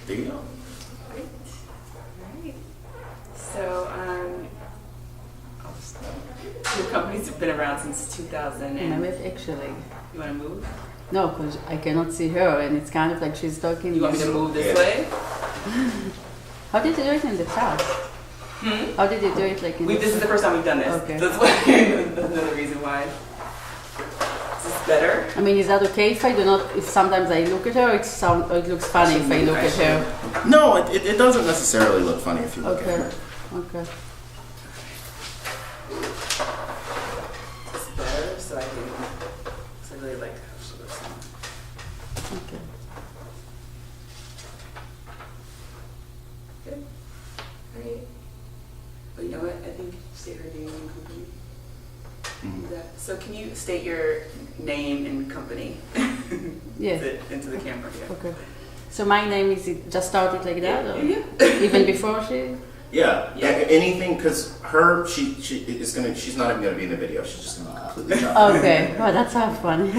There you go. Great. All right. So, your company's been around since 2000. No, actually. You want to move? No, because I cannot see her, and it's kind of like she's talking. You want me to move this way? How did you do it in the past? How did you do it like in This is the first time we've done this. Okay. That's another reason why. Is this better? I mean, is that okay if I do not, if sometimes I look at her, it looks funny if I look at her? No, it doesn't necessarily look funny if you look Okay. at her. Okay. Is this better? So I can, because I really like how she looks now. Okay. Good. All right. But you know what? I think say her name and company. So can you state your name and company? Yes. Into the camera, yeah. Okay. So my name is, it just started like that? Or Yeah. even before she? Yeah. Anything, because she's not even gonna be in the video. She's just gonna be completely chopped. Okay. Oh, that's how fun.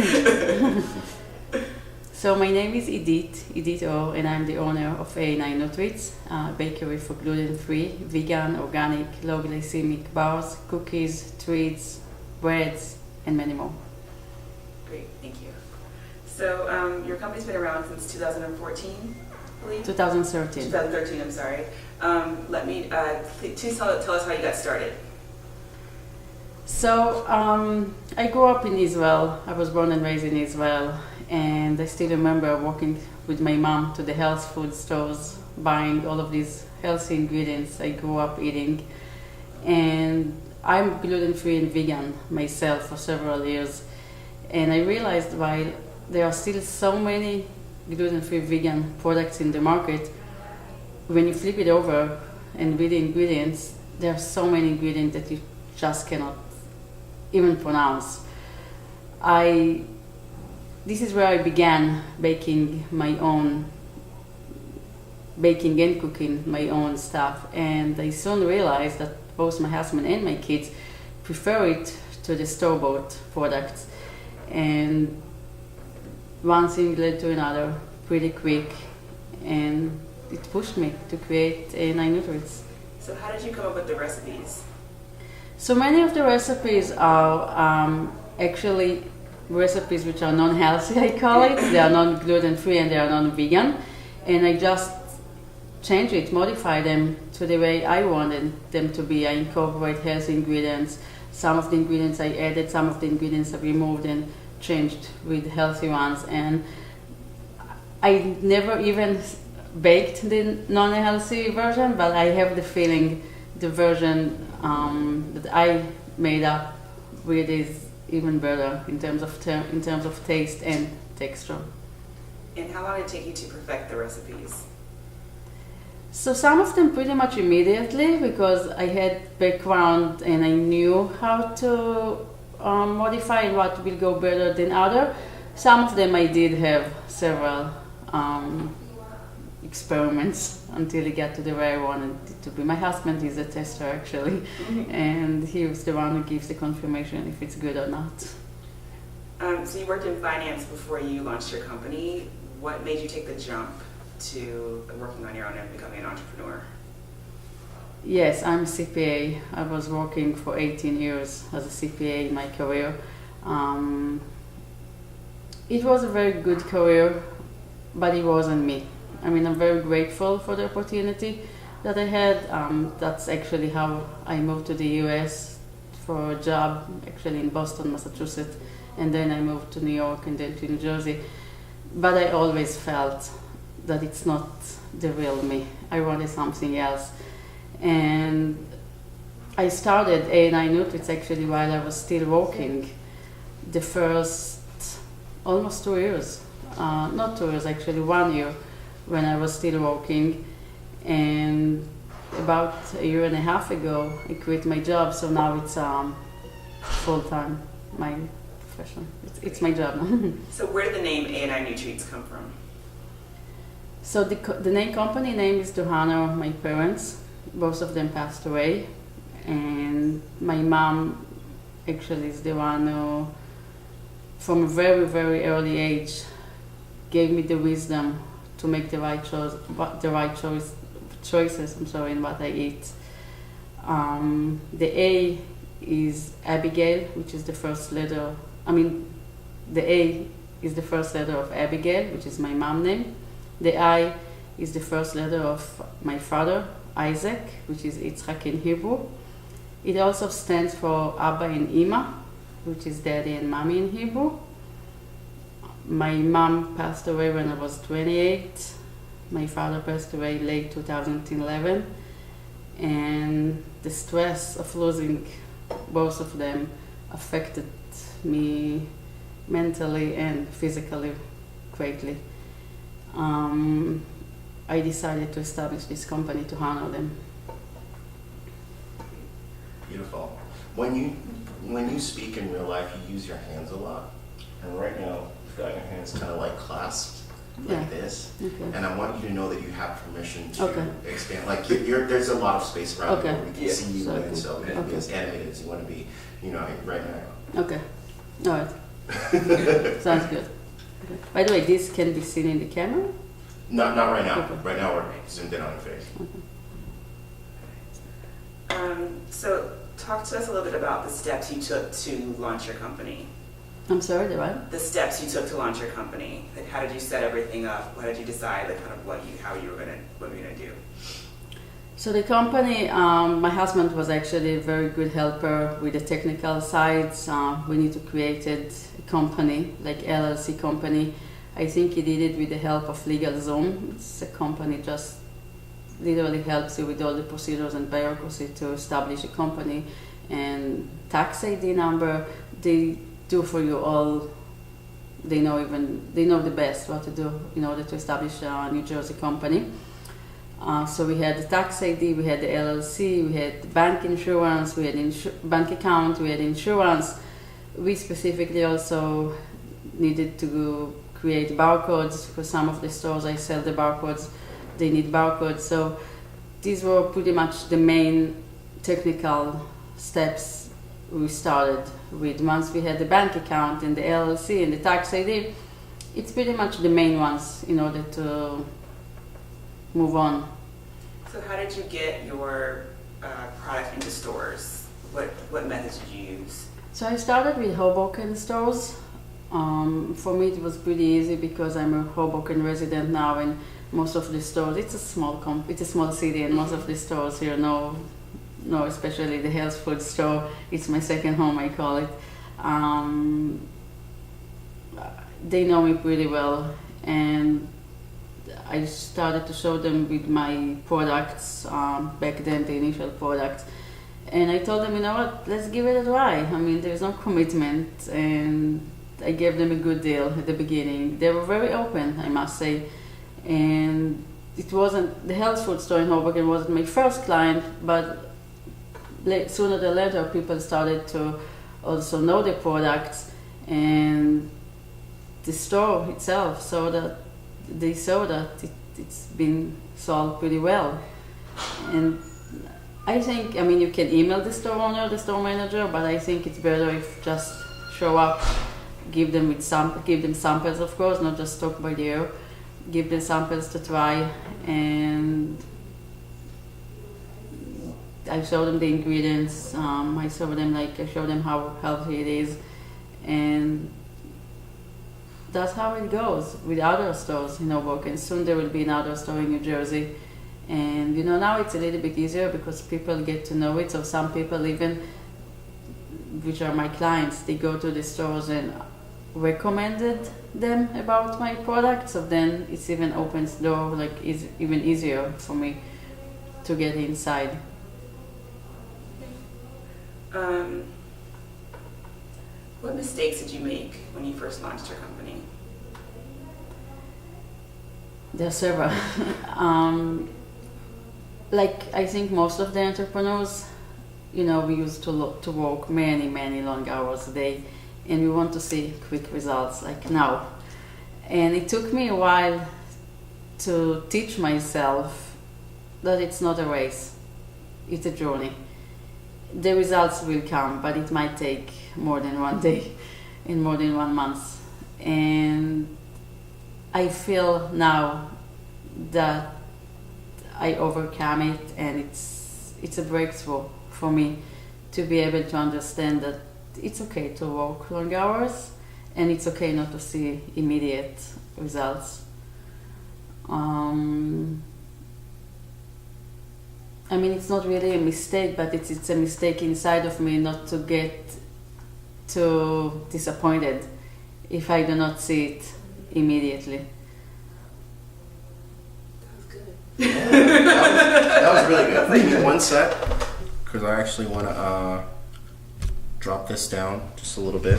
So my name is Edith O, and I'm the owner of A9 Nutritz, a bakery for gluten-free, vegan, organic, low glycemic bars, cookies, treats, breads, and many more. Great, thank you. So your company's been around since 2014, I believe? 2013. 2013, I'm sorry. Please tell us how you got started. So I grew up in Israel. I was born and raised in Israel, and I still remember walking with my mom to the health food stores, buying all of these healthy ingredients I grew up eating. And I'm gluten-free and vegan myself for several years, and I realized while there are still so many gluten-free vegan products in the market, when you flip it over and read the ingredients, there are so many ingredients that you just cannot even pronounce. This is where I began baking and cooking my own stuff, and I soon realized that both my husband and my kids prefer it to the store-bought products, and one thing led to another pretty quick, and it pushed me to create A9 Nutritz. So how did you come up with the recipes? So many of the recipes are actually recipes which are non-healthy, I call it. They are non-gluten-free and they are non-vegan, and I just change it, modify them to the way I wanted them to be. I incorporate healthy ingredients. Some of the ingredients I added, some of the ingredients I removed and changed with healthy ones. And I never even baked the non-healthy version, but I have the feeling the version that I made up with is even better in terms of taste and texture. And how long did it take you to perfect the recipes? So some of them pretty much immediately, because I had background and I knew how to modify what will go better than other. Some of them I did have several experiments until it got to the way I wanted it to be. My husband is a tester actually, and he was the one who gives the confirmation if it's good or not. So you worked in finance before you launched your company. What made you take the jump to working on your own and becoming an entrepreneur? Yes, I'm a CPA. I was working for 18 years as a CPA in my career. It was a very good career, but it wasn't me. I mean, I'm very grateful for the opportunity that I had. That's actually how I moved to the US for a job, actually in Boston, Massachusetts, and then I moved to New York and then to New Jersey. But I always felt that it's not the real me. I wanted something else. And I started A9 Nutritz actually while I was still working. The first almost 2 years, not 2 years actually, 1 year when I was still working. And about a year and a half ago, I quit my job, so now it's full-time, my profession. It's my job. So where did the name A9 Nutritz come from? So the name company name is to honor my parents. Both of them passed away, and my mom actually is the one who, from a very, very early age, gave me the wisdom to make the right choices. I'm sorry, in what I eat. The A is Abigail, which is the first letter. The A is the first letter of Abigail, which is my mom's name. The I is the first letter of my father, Isaac, which is Yitzchak in Hebrew. It also stands for Abba and Ima, which is daddy and mommy in Hebrew. My mom passed away when I was 28. My father passed away late 2011. And the stress of losing both of them affected me mentally and physically greatly. I decided to establish this company to honor them. Beautiful. When you speak in real life, you use your hands a lot. And right now, you've got your hands kind of like clasped like this. Okay. And I want you to know that you have permission to expand. Like there's a lot of space around you where we can see you, and so you want to be as animated as you want to be, right now. Okay. All right. Sounds good. Okay. By the way, this can be seen in the camera? Not right now. Okay. Right now we're zoomed in on your face. Okay. So talk to us a little bit about the steps you took to launch your company. I'm sorry, the what? The steps you took to launch your company. Like, how did you set everything up? How did you decide, like, kind of what you were gonna do? So the company, my husband was actually a very good helper with the technical sides. We need to create a company, like LLC company. I think he did it with the help of LegalZoom. It's a company just literally helps you with all the procedures and bureaucracy to establish a company, and tax ID number. They do for you all. They know the best what to do in order to establish a New Jersey company. So we had the tax ID, we had the LLC, we had the bank insurance, we had bank account, we had insurance. We specifically also needed to create barcodes. For some of the stores I sell the barcodes, they need barcodes. So these were pretty much the main technical steps we started with. Once we had the bank account and the LLC and the tax ID, it's pretty much the main ones in order to move on. So how did you get your product into stores? What methods did you use? So I started with Hoboken stores. For me it was pretty easy because I'm a Hoboken resident now, and most of the stores, it's a small city, and most of the stores here know, especially the health food store. It's my second home, I call it. They know me pretty well, and I started to show them with my products, back then, the initial products. And I told them, you know what, let's give it a try. I mean, there's no commitment, and I gave them a good deal at the beginning. They were very open, I must say. And it wasn't, the health food store in Hoboken wasn't my first client, but sooner or later people started to also know the products, and the store itself saw that it's been sold pretty well. And I think, you can email the store owner, the store manager, but I think it's better if just show up, give them samples, of course, not just talk by the ear. Give them samples to try, and I show them the ingredients. I show them how healthy it is, and that's how it goes with other stores in Hoboken. Soon there will be another store in New Jersey, and now it's a little bit easier because people get to know it. So some people, even which are my clients, they go to the stores and recommended them about my product. So then it's even opens door, it's even easier for me to get inside. What mistakes did you make when you first launched your company? There are several. I think most of the entrepreneurs, we used to work many long hours a day, and we want to see quick results like now. And it took me a while to teach myself that it's not a race, it's a journey. The results will come, but it might take more than one day and more than 1 month. And I feel now that I overcome it, and it's a breakthrough for me to be able to understand that it's okay to work long hours, and it's okay not to see immediate results. I mean, it's not really a mistake, but it's a mistake inside of me not to get too disappointed if I do not see it immediately. That was really good. Give me one sec, because I actually want to drop this down just a little bit.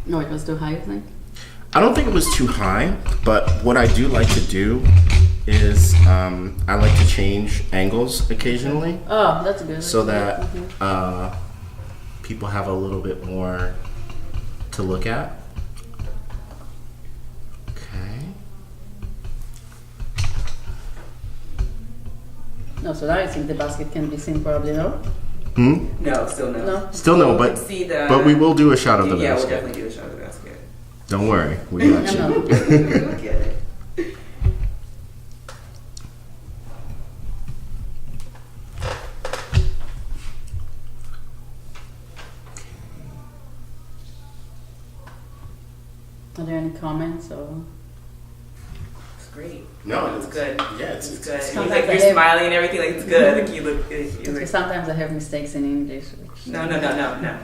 No, it was too high, I think. I don't think it was too high, but what I do like to do is I like to change angles occasionally. Oh, that's good. So that people have a little bit more to look at. Okay. No, so now I think the basket can be seen probably, no? No, still no. No? Still no, We'll see the, but we will do a shot of the yeah, basket. we'll definitely do a shot of the basket. Don't worry, we got you. No. Look at it. Are there any comments or? It's great. No, it's good. Yeah, It's good. Sometimes You, like, I you're have- smiling and everything. Like it's good. I think you look. You Because look sometimes I have mistakes in English. Which no, nothing like that. No.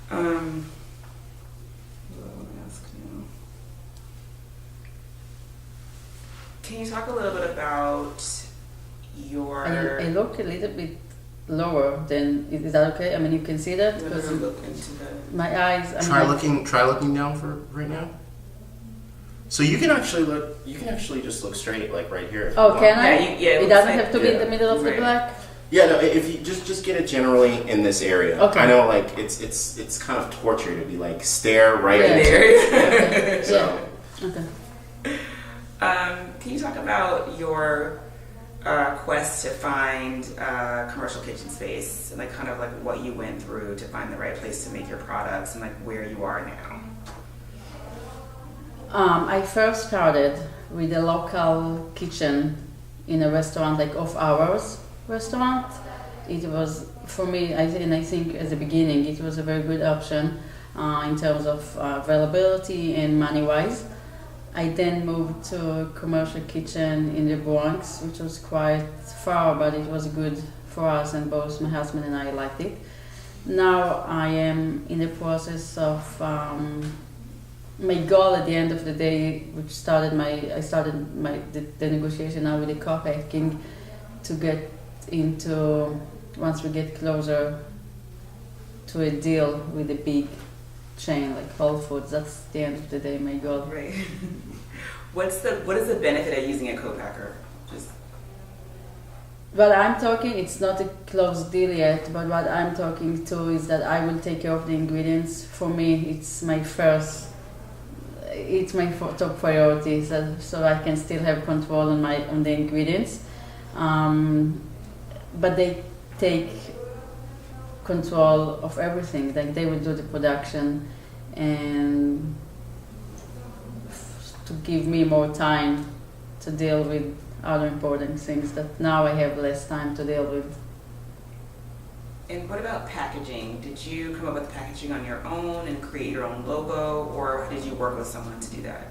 What do I want to ask now? Can you talk a little bit about your? I look a little bit lower than, is that okay? I mean, you can see that? Let Because me look into the. my eyes, I mean, Try looking down for right now. So you can actually look. You can actually just look straight, like right here. if you Oh, want. can I? Yeah, it It looks doesn't like- have to be in the yeah, middle of the right. black? Yeah, no. If you just get it generally in this area. Okay. I know, like it's kind of torture to be like stare right Yeah. into There. it. Yeah. So Okay. Can you talk about your quest to find commercial kitchen space and like kind of like what you went through to find the right place to make your products and like where you are now? I first started with a local kitchen in a restaurant, like off-hours restaurant. It was, for me, I think at the beginning, it was a very good option in terms of availability and money-wise. I then moved to a commercial kitchen in the Bronx, which was quite far, but it was good for us, and both my husband and I liked it. Now I am in the process of my goal at the end of the day, which started the negotiation now with the co-packing, to get into, once we get closer to a deal with a big chain like Whole Foods. That's the end of the day my goal. Right. What is the benefit of using a co-packer? Just Well, I'm talking, it's not a closed deal yet, but what I'm talking to is that I will take care of the ingredients. For me, it's my top priority, so I can still have control on the ingredients. But they take control of everything. Like they will do the production and to give me more time to deal with other important things that now I have less time to deal with. And what about packaging? Did you come up with packaging on your own and create your own logo, or did you work with someone to do that?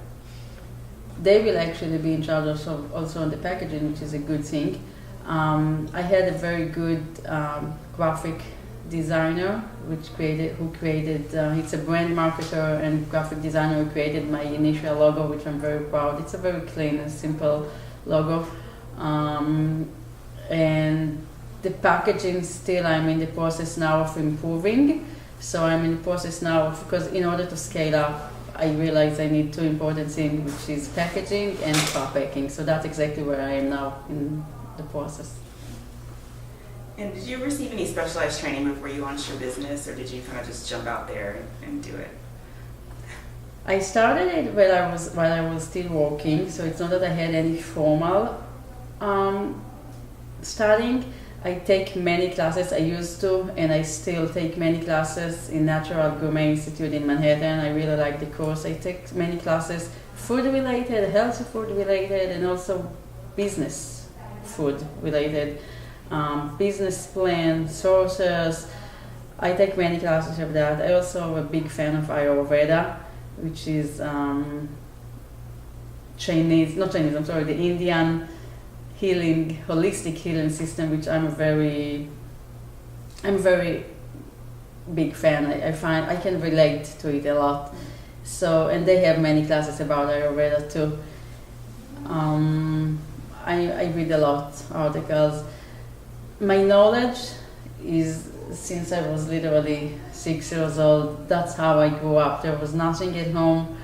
They will actually be in charge also on the packaging, which is a good thing. I had a very good graphic designer who created it's a brand marketer and graphic designer who created my initial logo, which I'm very proud. It's a very clean and simple logo, and the packaging still I'm in the process now of improving. So I'm in the process now because in order to scale up, I realize I need two important things, which is packaging and co-packing. So that's exactly where I am now in the process. And did you receive any specialized training before you launched your business, or did you kind of just jump out there and do it? I started it while I was still working, so it's not that I had any formal studying. I take many classes. I used to, and I still take many classes in Natural Gourmet Institute in Manhattan. I really like the course. I take many classes, food related, healthy food related, and also business food related, business plan, sources. I take many classes of that. I also am a big fan of Ayurveda, which is the Indian healing, holistic healing system, which I'm a very big fan. I find I can relate to it a lot. So, and they have many classes about Ayurveda too. I read a lot articles. My knowledge is since I was literally 6 years old. That's how I grew up. There was nothing at home,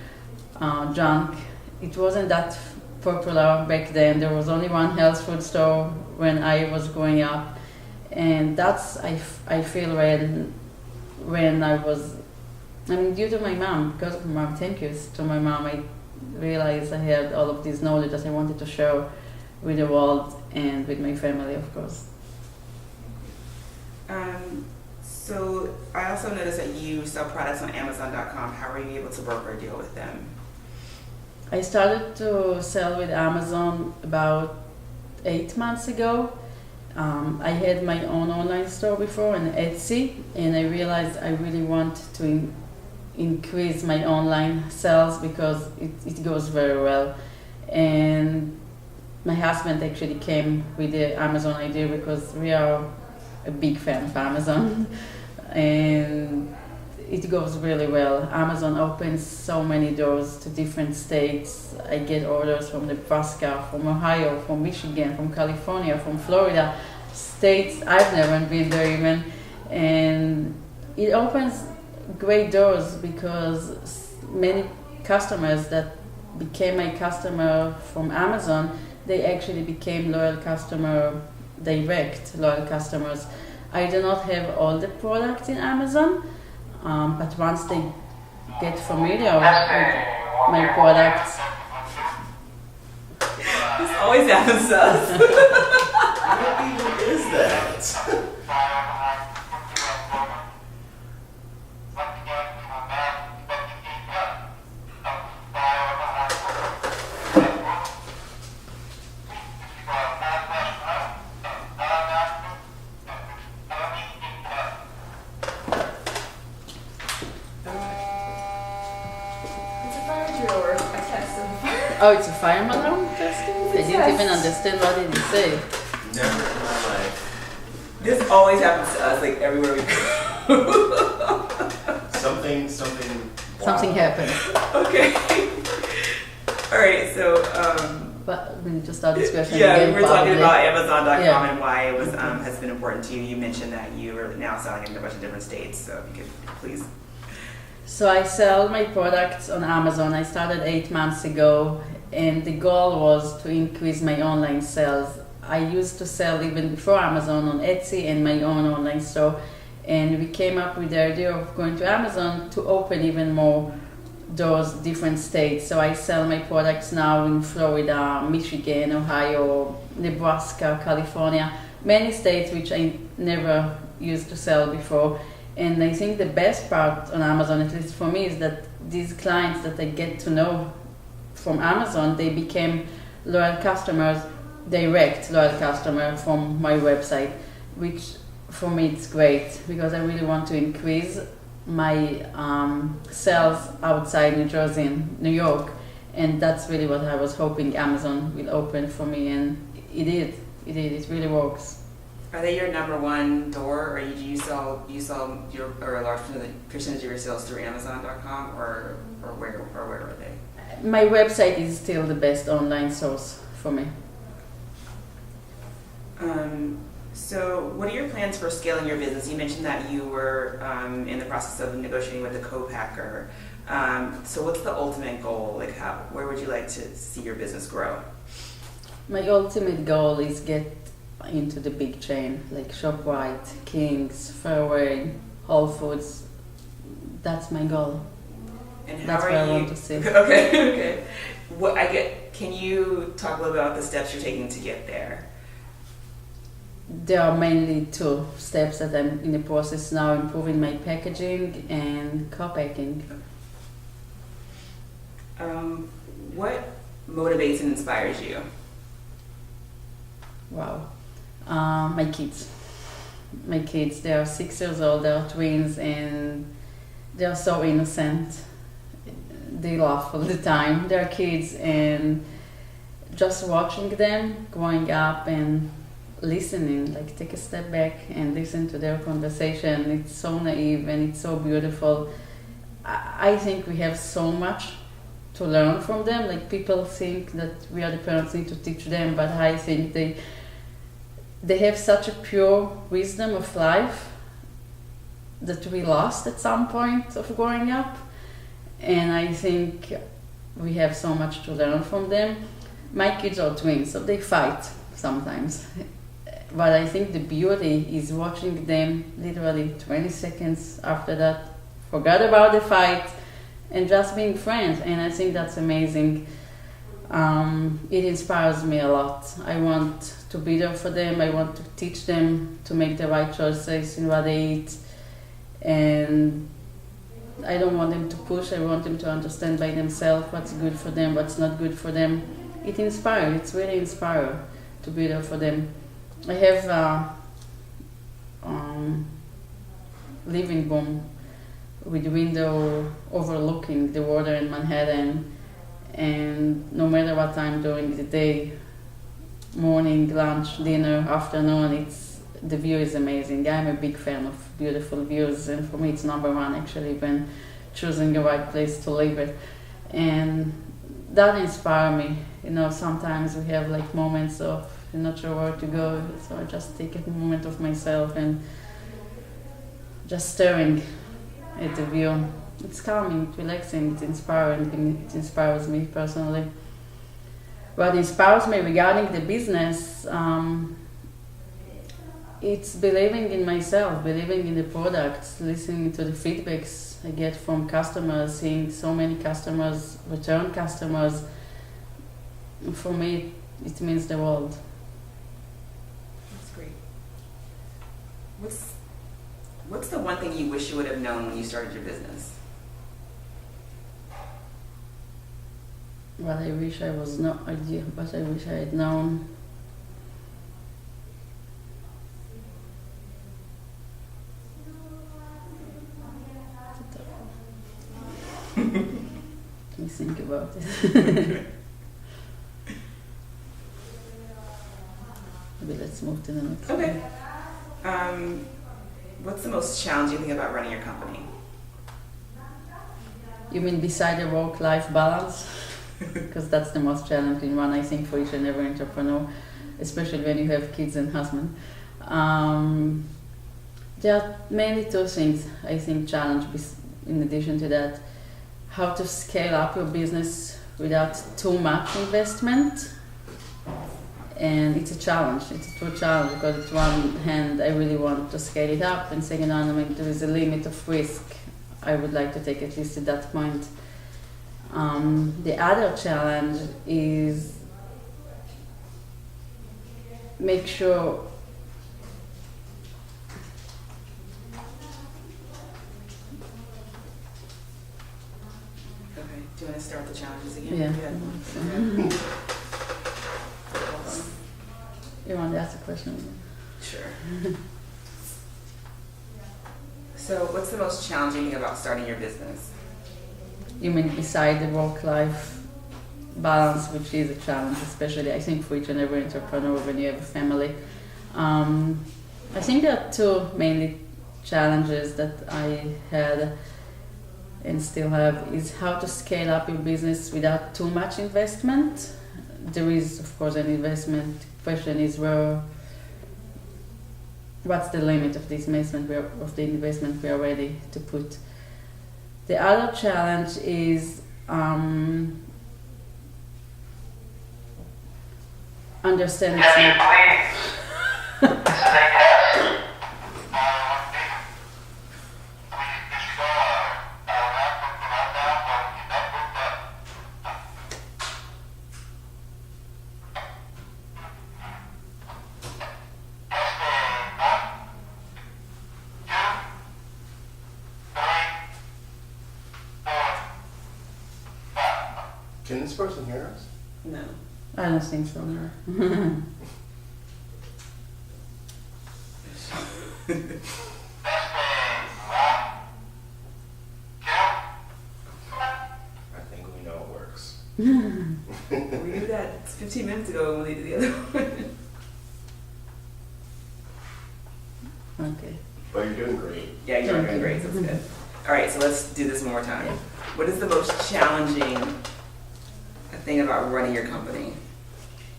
junk. It wasn't that popular back then. There was only one health food store when I was growing up, and that's I feel when I was, due to my mom, because of my mom, thank you to my mom, I realized I had all of this knowledge that I wanted to share with the world and with my family, of course. So I also noticed that you sell products on Amazon.com. How were you able to broker a deal with them? I started to sell with Amazon about 8 months ago. I had my own online store before on Etsy, and I realized I really want to increase my online sales because it goes very well. And my husband actually came with the Amazon idea because we are a big fan of Amazon. And it goes really well. Amazon opens so many doors to different states. I get orders from Nebraska, from Ohio, from Michigan, from California, from Florida, states I've never been there even. And it opens great doors because many customers that became my customer from Amazon, they actually became loyal customers. I do not have all the products in Amazon, but once they get familiar with my products. This always happens to us. What even is that? Oh, it's a fire alarm testing? I didn't even understand what did he say. Never in my life. This always happens to us, like everywhere we go. Something happened. Okay. All right, so but we need to start this question yeah, again. we were talking about Amazon.com Yeah. and why it was has been important to you. You mentioned that you are now selling in a bunch of different states, so if you could please. So I sell my products on Amazon. I started 8 months ago, and the goal was to increase my online sales. I used to sell even before Amazon on Etsy and my own online store, and we came up with the idea of going to Amazon to open even more doors, different states. So I sell my products now in Florida, Michigan, Ohio, Nebraska, California, many states which I never used to sell before. And I think the best part on Amazon, at least for me, is that these clients that I get to know from Amazon, they became loyal customers, direct loyal customer from my website, which for me it's great because I really want to increase my sales outside New Jersey and New York, and that's really what I was hoping Amazon will open for me, and it did. It really works. Are they your number one door, or do you sell a large percentage of your sales through Amazon.com, or where are they? My website is still the best online source for me. So what are your plans for scaling your business? You mentioned that you were in the process of negotiating with a co-packer. So what's the ultimate goal? Like, where would you like to see your business grow? My ultimate goal is get into the big chain like ShopRite, King's, Fairway, Whole Foods. That's my goal. And that's where I want to see. Okay. Can you talk a little bit about the steps you're taking to get there? there are mainly two steps that I'm in the process now, improving my packaging and co-packing. What motivates and inspires you? Wow. My kids. My kids, they are 6 years old, they are twins, and they are so innocent. They laugh all the time. They're kids, and just watching them growing up and listening, like take a step back and listen to their conversation. It's so naive and it's so beautiful. I think we have so much to learn from them. Like people think that we are the parents need to teach them, but I think they have such a pure wisdom of life that we lost at some point of growing up. And I think we have so much to learn from them. My kids are twins, so they fight sometimes. But I think the beauty is watching them literally 20 seconds after that, forget about the fight, and just being friends. And I think that's amazing. It inspires me a lot. I want to be there for them. I want to teach them to make the right choices in what they eat. And I don't want them to push. I want them to understand by themselves what's good for them, what's not good for them. It inspires. It's really inspiring to be there for them. I have a living room with window overlooking the water in Manhattan, and no matter what time during the day, morning, lunch, dinner, afternoon, the view is amazing. I'm a big fan of beautiful views, and for me it's number one actually when choosing the right place to live it. And that inspires me. You know, sometimes we have like moments of I'm not sure where to go, so I just take a moment of myself and just staring at the view. It's calming, it's relaxing, it's inspiring, and it inspires me personally. What inspires me regarding the business, it's believing in myself, believing in the products, listening to the feedbacks I get from customers, seeing so many customers, return customers. For me, it means the world. That's great. What's the one thing you wish you would have known when you started your business? What I wish I was no idea, what I wish I had known. Let me think about it. Maybe let's move to the next one. Okay. What's the most challenging thing about running your company? You mean beside the work-life balance? Because that's the most challenging one, I think, for each and every entrepreneur, especially when you have kids and husband. There are mainly two things I think challenge in addition to that. How to scale up your business without too much investment. And it's a challenge, it's a true challenge, because on one hand I really want to scale it up, and second hand, I mean, there is a limit of risk I would like to take at least at that point. The other challenge is make sure Okay, do you want to start with the challenges again? Yeah. You want to ask a question? Sure. So what's the most challenging thing about starting your business? You mean beside the work-life balance, which is a challenge, especially I think for each and every entrepreneur when you have a family. I think there are two mainly challenges that I had and still have, is how to scale up your business without too much investment. There is, of course, an investment. Question is what's the limit of the investment we are ready to put. The other challenge is understanding. Can this person hear us? No. I don't think so. No. I think we know it works. We knew that 15 minutes ago when we did the other one. Okay. But you're doing great. Yeah, you're doing great, so it's good. All right, so let's do this one more time. Yeah. What is the most challenging thing about running your company?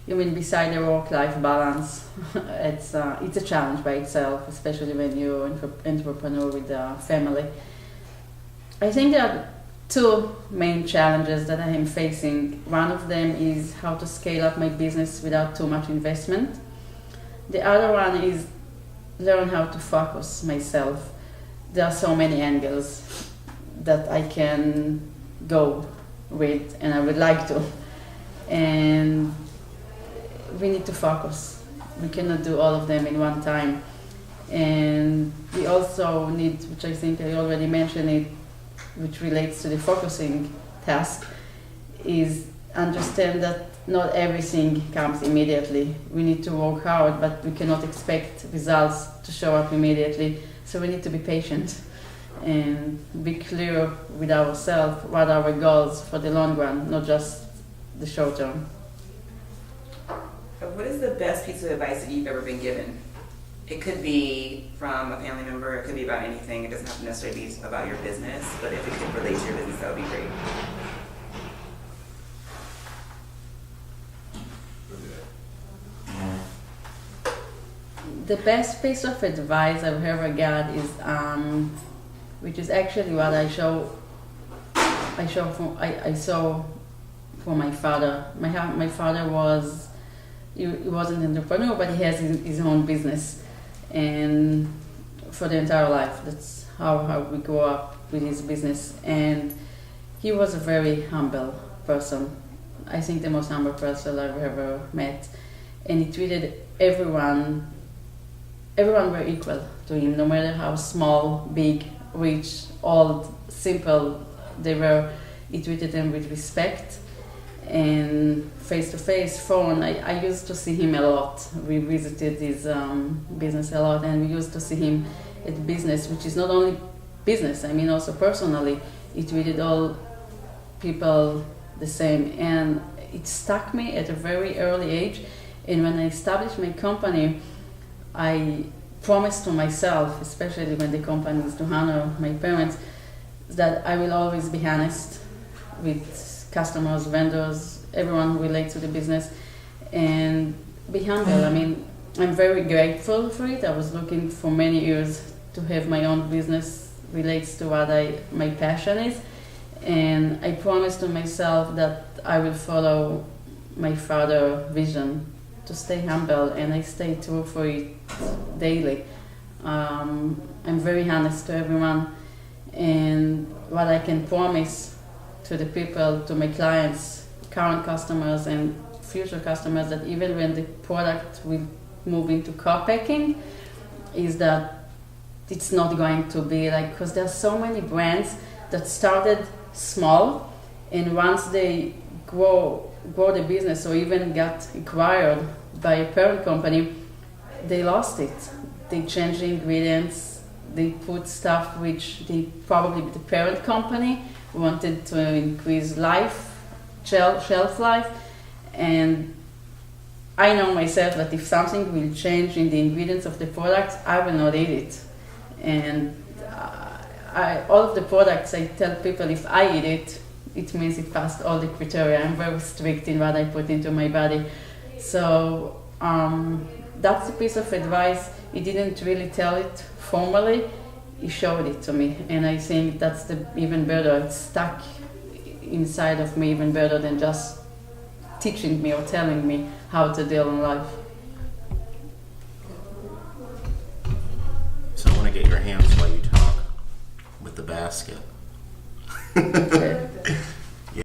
You mean beside the work-life balance, it's a challenge by itself, especially when you're an entrepreneur with a family. I think there are two main challenges that I am facing. One of them is how to scale up my business without too much investment. The other one is learn how to focus myself. There are so many angles that I can go with, and I would like to. And we need to focus. We cannot do all of them in one time. And we also need, which I think I already mentioned it, which relates to the focusing task, is understand that not everything comes immediately. We need to work hard, but we cannot expect results to show up immediately. So we need to be patient and be clear with ourselves what are our goals for the long run, not just the short term. What is the best piece of advice that you've ever been given? It could be from a family member, it could be about anything. It doesn't have to necessarily be about your business, but if it could relate to your business, that would be great. The best piece of advice I've ever got is, which is actually what I saw for my father. My father was, he wasn't an entrepreneur, but he has his own business, and for the entire life, that's how we grew up with his business. And he was a very humble person. I think the most humble person I've ever met, and he treated everyone were equal to him, no matter how small, big, rich, old, simple they were. He treated them with respect. And face-to-face phone, I used to see him a lot. We visited his business a lot, and we used to see him at business, which is not only business, I mean also personally. He treated all people the same, and it stuck me at a very early age. And when I established my company, I promised to myself, especially when the company is to honor my parents, that I will always be honest with customers, vendors, everyone who relates to the business, and be humble. I mean, I'm very grateful for it. I was looking for many years to have my own business, relates to what my passion is, and I promised to myself that I will follow my father's vision to stay humble, and I stay true for it daily. I'm very honest to everyone, and what I can promise to the people, to my clients, current customers and future customers, that even when the product will move into co-packing, is that it's not going to be like, because there are so many brands that started small, and once they grow the business or even got acquired by a parent company, they lost it. They changed the ingredients, they put stuff which probably the parent company wanted to increase shelf life, and I know myself that if something will change in the ingredients of the products, I will not eat it. And all of the products, I tell people if I eat it, it means it passed all the criteria. I'm very strict in what I put into my body. So that's a piece of advice. He didn't really tell it formally, he showed it to me, and I think that's even better. It's stuck inside of me even better than just teaching me or telling me how to deal in life. So I want to get your hands while you talk with the basket. Okay.